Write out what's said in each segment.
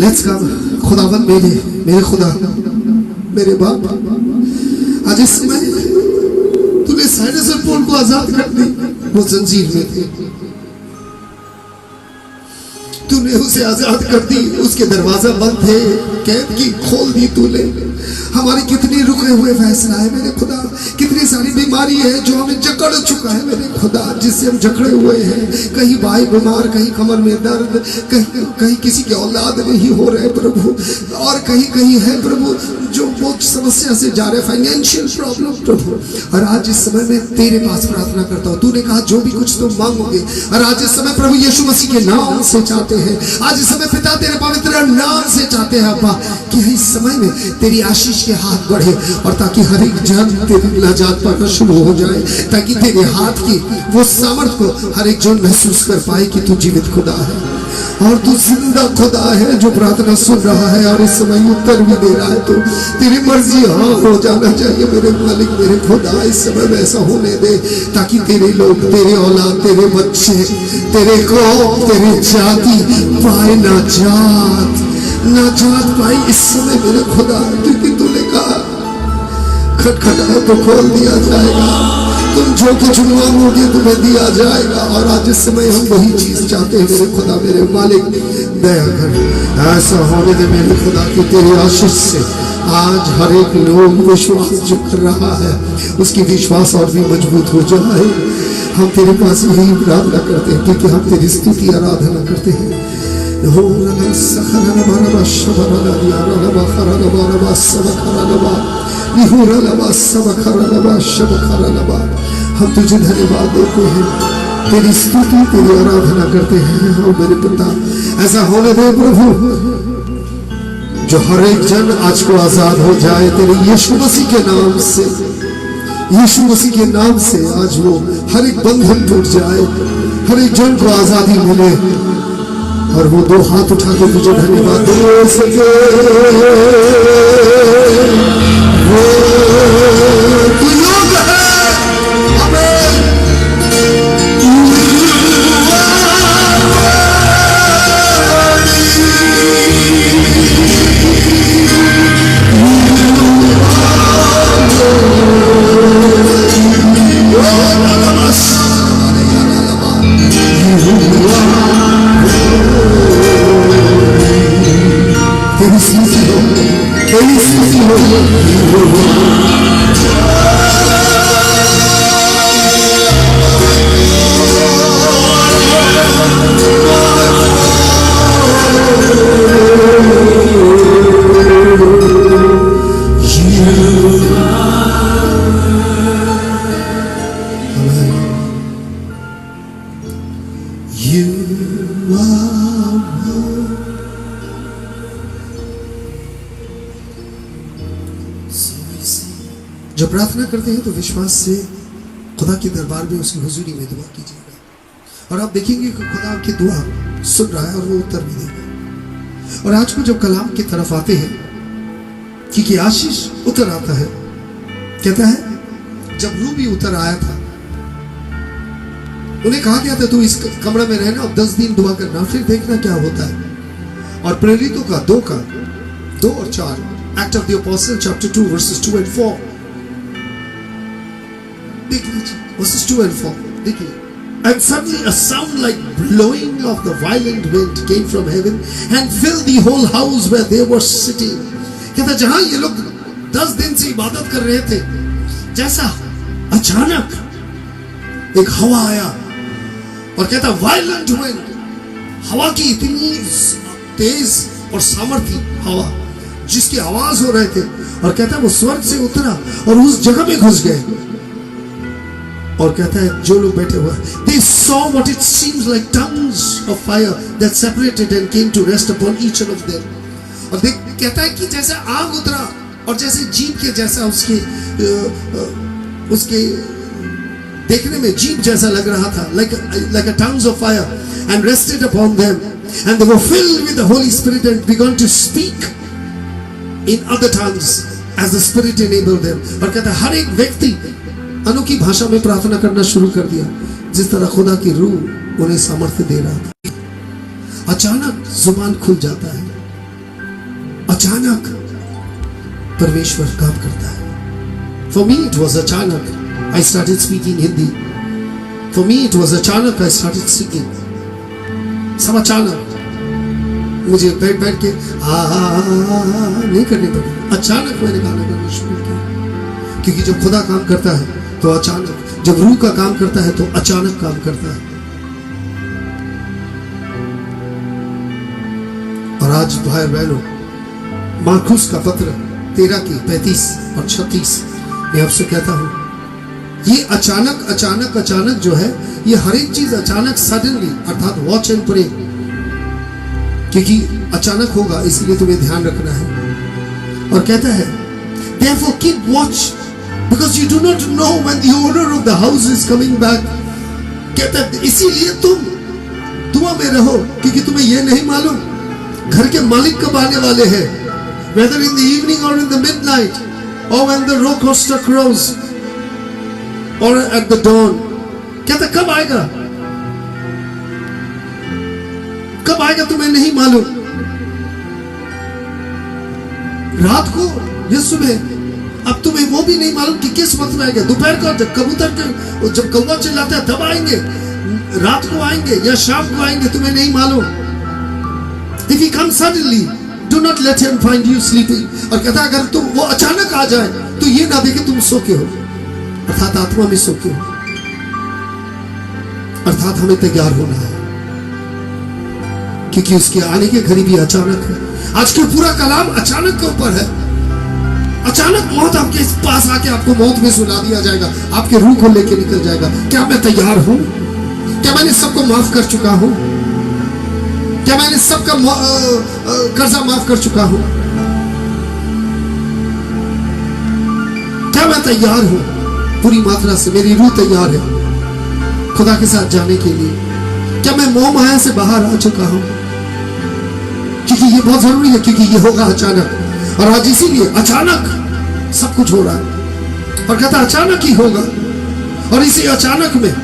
Let's come खुदावन मेरे खुदा मेरे बाप, आज इस समय तूने साइरस और पौल को आजाद कर दी। वो जंजीर में थे, तूने उसे आजाद कर दी, उसके दरवाजा बंद थे, कैद की खोल दी तूने। हमारी कितनी रुके हुए फैसला है मेरे खुदा, कितनी सारी बीमारी है जो हमें जकड़ चुका है मेरे खुदा, जिससे हम जकड़े हुए हैं। कहीं भाई बीमार, कहीं कमर में दर्द, कहीं किसी के औलाद नहीं हो रहे प्रभु, और कहीं है प्रभु जो बहुत समस्या से जा रहे, फाइनेंशियल प्रॉब्लम प्रभु। और आज इस समय में तेरे पास प्रार्थना करता हूँ, तूने कहा जो भी कुछ तुम मांगोगे, और आज इस समय प्रभु यीशु मसीह के नाम से चाहते हैं, आज इस समय पिता तेरे पवित्र नाम से चाहते हैं अब्बा कि इस समय में तेरी आशीष के हाथ बढ़े, और ताकि हर एक जन तेरी नाजात पाना शुरू हो जाए, ताकि तेरे हाथ की वो सामर्थ को हर एक जन महसूस कर पाए कि तू जीवित खुदा है और तू जिंदा खुदा है जो प्रार्थना सुन रहा है और इस समय उत्तर भी दे रहा है। तो तेरी मर्जी हाँ हो जाना चाहिए मेरे मालिक, मेरे खुदा। इस समय में ऐसा होने दे ताकि तेरे लोग, तेरे औलाद, तेरे बच्चे, तेरे कौम, तेरी जाति पाए नाजात पाई इस समय मेरे खुदा, क्योंकि तूने कहा खटखटाओ तो खोल दिया जाएगा, तुम जो कुछ मांगोगे तुम्हें दिया जाएगा। और आज इस समय हम वही चीज चाहते हैं मेरे खुदा, मेरे मालिक। दया कर, ऐसा होने दे मेरे खुदा कि तेरी आशीष से आज हर एक लोग विश्वास जो कर रहा है उसकी विश्वास और भी मजबूत हो जाए। हम तेरे पास यही प्रार्थना करते हैं क्योंकि हम तेरी स्तुति आराधना करते हैं। हम तुझे धन्यवाद देते हैं, तेरी स्तुति तेरी आराधना करते हैं। और मेरे पिता ऐसा होने दे प्रभु जो हर एक जन आज को आजाद हो जाए तेरे यीशु मसीह के नाम से, यीशु मसीह के नाम से आज वो हर एक बंधन टूट जाए, हर एक जन को आजादी मिले और वो दो हाथ उठा के तुझे धन्यवाद दे सके। वो तू योग है, जो प्रार्थना करते हैं तो विश्वास से खुदा के दरबार में उसकी हुजूरी में दुआ कीजिएगा और आप देखेंगे कि खुदा आपकी दुआ सुन रहा है और वो उत्तर भी देगा। और आज को जब कलाम की तरफ आते हैं क्योंकि आशीष उतर आता है, कहता है जब नूह भी उतर आया था उन्हें कहा गया था तू इस कमरे में रहना और 10 दिन दुआ करना फिर देखना क्या होता है। और प्रेरितों का 2 और 4 Act of the Apostle chapter 2 verses 2 and 4 देख लीजिए, verses 2 and 4 देखिए। And suddenly a sound like blowing of the violent wind came from heaven and filled the whole house where they were sitting। कहता जहां ये लोग 10 दिन से इबादत कर रहे थे, जैसा अचानक एक हवा आया और कहता वायलेंट विंड, हवा की इतनी तेज और सामर्थी हवा जिसकी आवाज हो रहे थे, और कहता है वो स्वर्ग से उतरा और उस जगह में घुस गए। और कहता है जो लोग बैठे हुए they saw what it seems like tongues of fire that separated and came to rest upon each one of them। और देख कहता है कि जैसे आग उतरा और जैसे जीभ के जैसा उसके देखने में जीभ जैसा लग रहा था, like a tongues of fire and rested upon them and they were filled with the Holy Spirit and began to speak in other tongues as the Spirit enabled them। और कहता है हर एक व्यक्ति अनोखी भाषा में प्रार्थना करना शुरू कर दिया जिस तरह खुदा की रूह उन्हें सामर्थ्य दे रहा था। अचानक जुबान खुल जाता है अचानक परमेश्वर काम करता है। For me it was अचानक I started speaking Hindi. For me it was अचानक I started singing. सब अचानक, मुझे बैठ बैठ के नहीं करने पड़े, अचानक मैंने गाना गाना शुरू किया। क्योंकि जब खुदा काम करता है तो अचानक, जब रूह का काम करता है तो अचानक काम करता है। और आज भाई बहनों, मार्कुस का पत्र 13 की 35 और 36 मैं आपसे कहता हूं, ये अचानक अचानक अचानक जो है, ये हर एक चीज अचानक, सडनली, अर्थात वॉच एंड प्रे, क्योंकि अचानक होगा, इसलिए तुम्हें ध्यान रखना है। और कहता है therefore keep watch because you do not know when the owner of the house is coming back. कहता है इसीलिए तुम दुआ में रहो, क्योंकि तुम्हें यह नहीं मालूम घर के मालिक कब आने वाले हैं, whether in the evening or in the midnight or when the rooster crows or at the dawn. कहता कब आएगा, कब आएगा तुम्हें नहीं मालूम, रात को या सुबह। अब तुम्हें वो भी नहीं मालूम कि किस वक्त में आएगा, दोपहर को जब कबूतर के, जब कौवा चिल्लाता है तब आएंगे, रात को आएंगे या शाम को आएंगे, तुम्हें नहीं मालूम। If he comes suddenly, do not let him find you sleeping. और कहता अगर तुम वो अचानक आ जाए तो ये ना देखे तुम सो के हो, अर्थात आत्मा में सो के हो। अर्थात हमें तैयार होना है, क्योंकि उसके आने के घड़ी भी अचानक है। आज के पूरा कलाम अचानक के ऊपर है। अचानक मौत आपके पास आके आपको मौत में सुला दिया जाएगा, आपके रूह को लेके निकल जाएगा। क्या मैं तैयार हूं? क्या मैंने सबको माफ कर चुका हूं? क्या मैंने सबका कर्जा माफ कर चुका हूं? क्या मैं तैयार हूं? पूरी मात्रा से मेरी रूह तैयार है खुदा के साथ जाने के लिए। क्या मैं मोह माया से बाहर आ चुका हूं? क्योंकि ये बहुत जरूरी है, क्योंकि ये होगा अचानक। और आज इसीलिए अचानक सब कुछ हो रहा है, और कहता अचानक ही होगा। और इसी अचानक में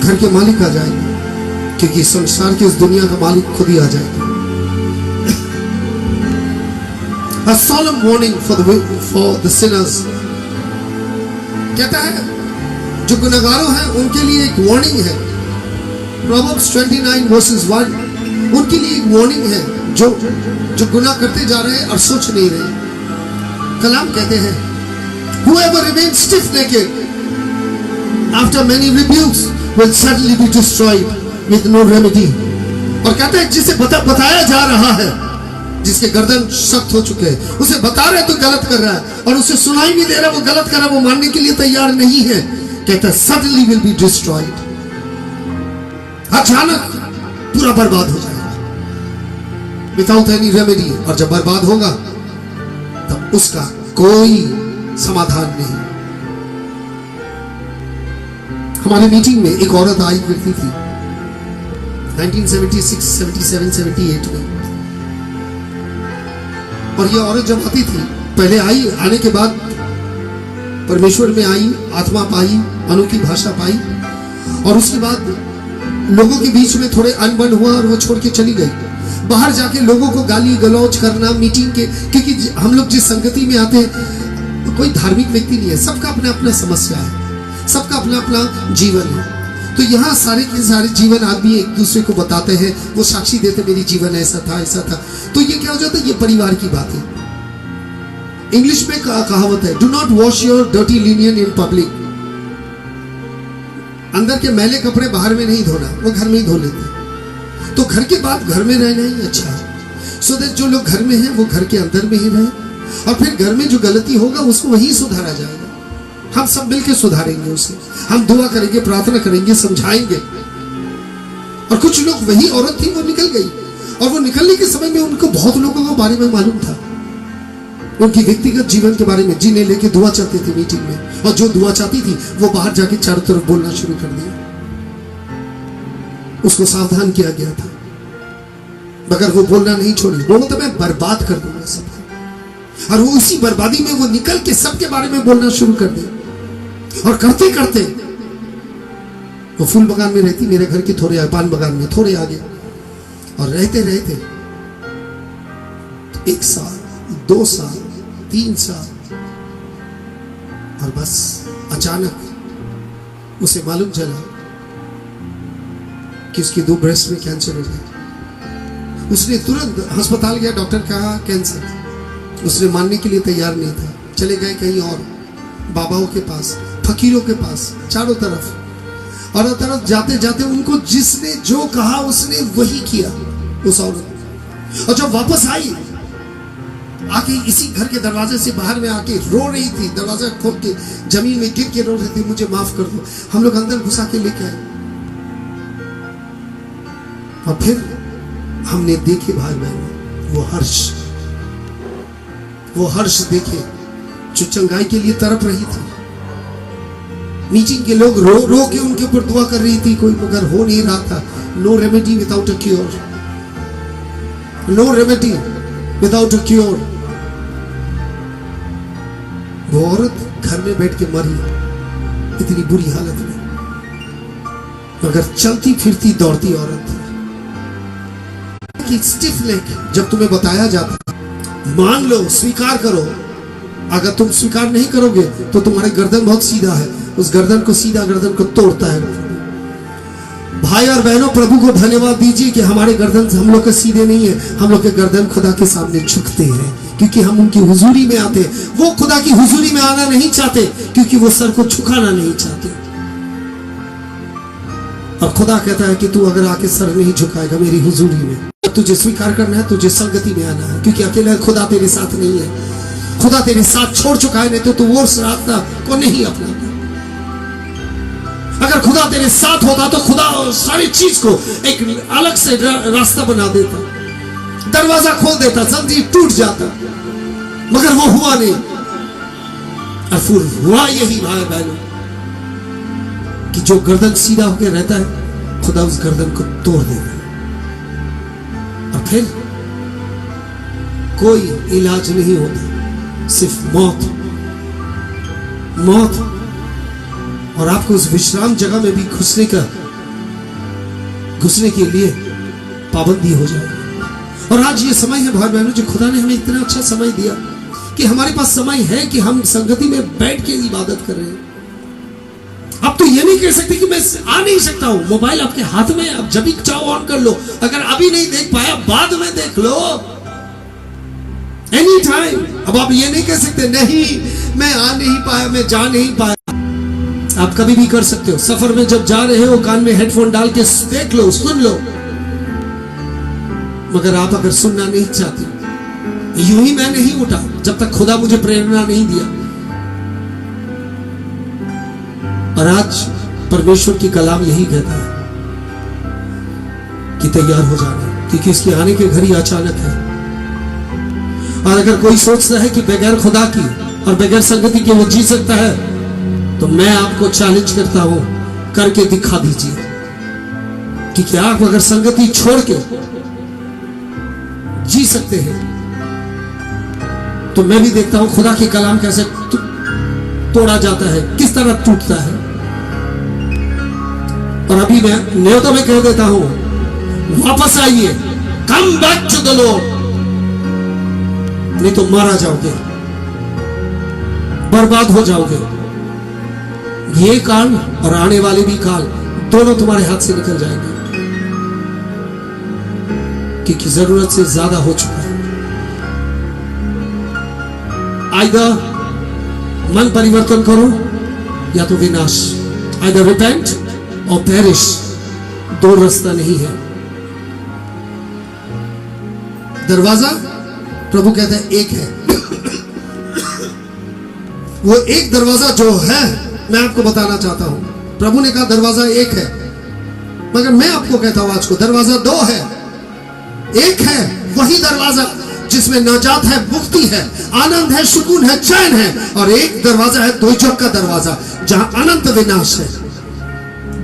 घर के मालिक आ जाएंगे, क्योंकि संसार की इस दुनिया का मालिक खुद ही आ जाएगा। A solemn warning for the sinners. कहता है जो गुनहगारों हैं उनके लिए एक वार्निंग है। Proverbs 29 verses 1 उनके लिए एक वार्निंग है, जो गुनाह करते जा रहे हैं और सोच नहीं रहे। कलाम कहते हैं whoever remains stiff-necked after many rebukes will suddenly be destroyed with no remedy. और कहते हैं जिसे बताया जा रहा है, जिसके गर्दन सख्त हो चुके हैं, उसे बता रहे तो गलत कर रहा है, और उसे सुनाई नहीं दे रहा वो गलत कर रहा है, वो मानने के लिए तैयार नहीं है। कहता है suddenly will be destroyed. अचानक पूरा बर्बाद हो जाएगा without any remedy। और जब बर्बाद होगा तब उसका कोई समाधान नहीं। हमारे मीटिंग में एक औरत आई करती थी 1976, 77, 78 में। और ये औरत जब आती थी, पहले आई, आने के बाद परमेश्वर में आई, आत्मा पाई, अनोखी भाषा पाई, और उसके बाद लोगों के बीच में थोड़े अनबन हुआ और वो छोड़ के चली गई। बाहर जाके लोगों को गाली गलौज करना मीटिंग के, क्योंकि हम लोग जिस संगति में आते हैं कोई धार्मिक व्यक्ति नहीं है, सबका अपना अपना समस्या है, सबका अपना अपना जीवन है। तो यहाँ सारे के सारे जीवन आदमी एक दूसरे को बताते हैं, वो साक्षी देते मेरी जीवन ऐसा था ऐसा था। तो ये क्या हो जाता है, ये परिवार की बात है। इंग्लिश में कहावत है do not wash your dirty Linnaean in public. अंदर के मैले कपड़े बाहर में नहीं धोना, वो घर में ही धो लेते। तो घर के बाद घर में रहना ही अच्छा है। सो दैट जो लोग घर में हैं वो घर के अंदर में ही रहे, और फिर घर में जो गलती होगा उसको वहीं सुधारा जाएगा। हम सब मिलकर सुधारेंगे उसे, हम दुआ करेंगे, प्रार्थना करेंगे, समझाएंगे। और कुछ लोग, वही औरत थी, वो निकल गई, और वो निकलने के समय में उनको बहुत लोगों के बारे में मालूम था, उनकी व्यक्तिगत जीवन के बारे में, जिन्हें लेके दुआ चाहते थे मीटिंग में, और जो दुआ चाहती थी वो बाहर जाके चारों तरफ बोलना शुरू कर दिया। उसको सावधान किया गया था, मगर वो बोलना नहीं छोड़ी। वो तो मैं बर्बाद कर दूंगा सब, और वो उसी बर्बादी में वो निकल के सबके बारे में बोलना शुरू कर दिया। और करते करते वो फूल बगान में रहती, मेरे घर के थोड़े पान बगान में थोड़े आगे, और रहते रहते 1 साल, 2 साल, 3 साल, और बस अचानक उसे मालूम चला कि उसकी 2 ब्रेस्ट में कैंसर हो गया। उसने तुरंत अस्पताल गया, डॉक्टर कहा कैंसर। उसने मानने के लिए तैयार नहीं था। चले गए कहीं और, बाबाओं के पास, फकीरों के पास, चारों तरफ। और तरफ जाते जाते उनको जिसने जो कहा उसने वही किया उस औरत। और जब वापस आई, आके इसी घर के दरवाजे से बाहर में आके रो रही थी, दरवाजा खोल के जमीन में गिर के रो रही थी, मुझे माफ कर दो। हम लोग अंदर घुसा के लेके आए, और फिर हमने देखे भाई बहन वो हर्ष देखे जो चंगाई के लिए तड़प रही थी। मीटिंग के लोग रो रो के उनके ऊपर दुआ कर रही थी, कोई मगर हो नहीं रहा था। No remedy without a cure, no remedy without a cure. वो औरत घर में बैठ के मरी, इतनी बुरी हालत में, मगर चलती फिरती दौड़ती औरत थी। कि स्टिफ नेक जब तुम्हें बताया जाता, मान लो, स्वीकार करो। अगर तुम स्वीकार नहीं करोगे तो तुम्हारे गर्दन बहुत सीधा है, उस गर्दन को, सीधा गर्दन को तोड़ता है। भाई और बहनों, प्रभु को धन्यवाद दीजिए कि हमारे गर्दन हम लोग के सीधे नहीं है, हम लोग के गर्दन खुदा के सामने झुकते हैं, क्योंकि हम उनकी हुजूरी में आते। वो खुदा की हुजूरी में आना नहीं चाहते, क्योंकि वो सर को झुकाना नहीं चाहते। और खुदा कहता है कि तू अगर आके सर नहीं झुकाएगा मेरी हुजूरी में, तुझे स्वीकार करना है, तुझे संगति में आना है, क्योंकि अकेला खुदा तेरे साथ नहीं है। खुदा तेरे साथ छोड़ चुका है, नहीं तो तू वो रास्ता को नहीं अपनाता। अगर खुदा तेरे साथ होता तो खुदा सारी चीज को एक अलग से रास्ता बना देता, दरवाजा खोल देता, जंजीर टूट जाता, मगर वो हुआ नहीं। और फिर हुआ यही भाई बहनों कि जो गर्दन सीधा होकर रहता है, खुदा उस गर्दन को तोड़ देगा। और फिर कोई इलाज नहीं होता, सिर्फ मौत, मौत। और आपको उस विश्राम जगह में भी घुसने के लिए पाबंदी हो जाएगी। और आज ये समय है भाई बहनों, जो खुदा ने हमें इतना अच्छा समय दिया कि हमारे पास समय है कि हम संगति में बैठ के इबादत कर रहे हैं। अब तो ये नहीं कह सकते कि मैं आ नहीं सकता हूं। मोबाइल आपके हाथ में, अब जब भी चाहो ऑन कर लो। अगर अभी नहीं देख पाया, बाद में देख लो, एनी टाइम। अब आप ये नहीं कह सकते नहीं मैं आ नहीं पाया, मैं जा नहीं पाया। आप कभी भी कर सकते हो। सफर में जब जा रहे हो, कान में हेडफोन डाल के देख लो, सुन लो। मगर आप अगर सुनना नहीं चाहते, यूं ही मैं नहीं उठा जब तक खुदा मुझे प्रेरणा नहीं दिया। और आज परमेश्वर की कलाम यही कहता है कि तैयार हो जाना, क्योंकि इसके आने की घड़ी अचानक है। और अगर कोई सोचता है कि बगैर खुदा की और बगैर संगति के वो जी सकता है, तो मैं आपको चैलेंज करता हूं, करके दिखा दीजिए। क्योंकि आप अगर संगति छोड़ के जी सकते हैं, तो मैं भी देखता हूं खुदा के कलाम कैसे तोड़ा जाता है, किस तरह टूटता है। और अभी मैं न्योता में कह देता हूं, वापस आइए, come back to the Lord, नहीं तो मारा जाओगे, बर्बाद हो जाओगे। ये काल और आने वाले भी काल दोनों तुम्हारे हाथ से निकल जाएंगे, क्योंकि जरूरत से ज्यादा हो चुका है। आइदर मन परिवर्तन करो या तो विनाश, आइदर रिपेंट और पेरिश, दो रास्ता नहीं है। दरवाजा प्रभु कहते हैं एक है। वो एक दरवाजा जो है, मैं आपको बताना चाहता हूं। प्रभु ने कहा दरवाजा एक है, मगर मैं आपको कहता हूं आज को दरवाजा दो है। एक है वही दरवाजा जिसमें नाजात है, मुक्ति है, आनंद है, सुकून है, चैन है। और एक दरवाजा है दोजख का दरवाजा, जहां अनंत विनाश है,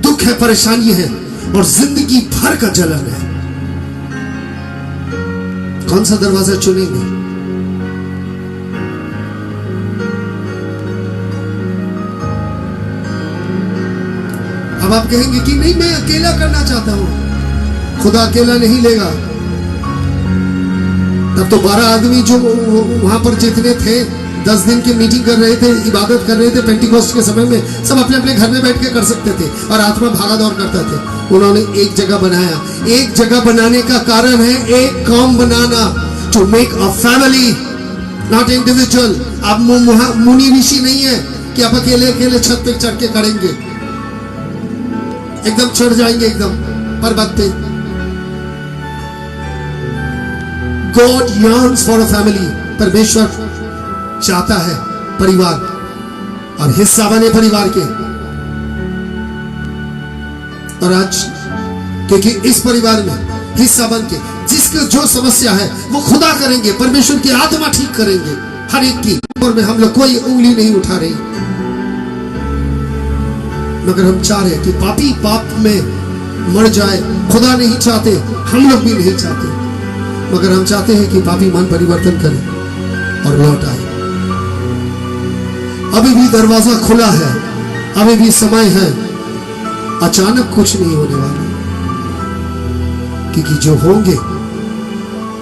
दुख है, परेशानी है और जिंदगी भर का जलन है। कौन सा दरवाजा चुनेंगे? अब आप कहेंगे कि नहीं मैं अकेला करना चाहता हूं। खुदा अकेला नहीं लेगा। तब तो 12 आदमी जो वहां पर जितने थे 10 दिन की मीटिंग कर रहे थे, इबादत कर रहे थे पेंटिकोस्ट के समय में, सब अपने अपने घर में बैठ के कर सकते थे और आत्मा भागा दौड़ करता थे। उन्होंने एक जगह बनाया। एक जगह बनाने का कारण है एक कौम बनाना, to make a family, not individual. आप मुनि ऋषि नहीं है कि आप अकेले अकेले छत पे चढ़ के करेंगे, एकदम चढ़ जाएंगे एकदम पर्वत पे। God yearns for a family। परमेश्वर चाहता है परिवार, और हिस्सा बने परिवार के। और आज क्योंकि इस परिवार में हिस्सा बन के जिसकी जो समस्या है वो खुदा करेंगे, परमेश्वर की आत्मा ठीक करेंगे हर एक की। और में हम लोग कोई उंगली नहीं उठा रही, मगर हम चाह रहे कि पापी पाप में मर जाए। खुदा नहीं चाहते, हम लोग भी नहीं चाहते, मगर हम चाहते हैं कि पापी मन परिवर्तन करे और लौट आए। अभी भी दरवाजा खुला है, अभी भी समय है। अचानक कुछ नहीं होने वाला, क्योंकि जो होंगे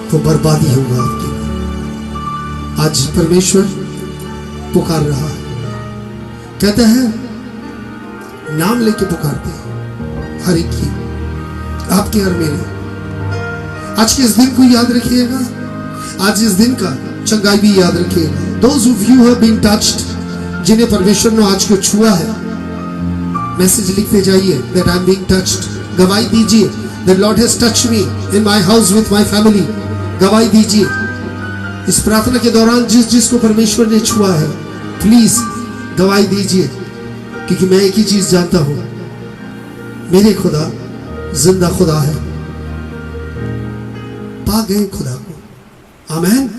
वो बर्बादी होगा आपकी। आज परमेश्वर पुकार रहा है, कहते हैं नाम लेके पुकारते हैं हर एक की, आपके और मेरे। आज के इस दिन को याद रखिएगा, आज इस दिन का चंगाई भी याद रखिएगा। Those of you who have been touched, जिन्हें परमेश्वर ने आज को छुआ है, मैसेज लिखते जाइए that I am being touched। गवाही दीजिए the Lord has touched me in my house with my family। गवाही दीजिए इस प्रार्थना के दौरान जिस जिसको परमेश्वर ने छुआ है, प्लीज गवाही दीजिए, क्योंकि मैं एक ही चीज जानता हूं, मेरे खुदा जिंदा खुदा है। पा गए खुदा को। आमीन।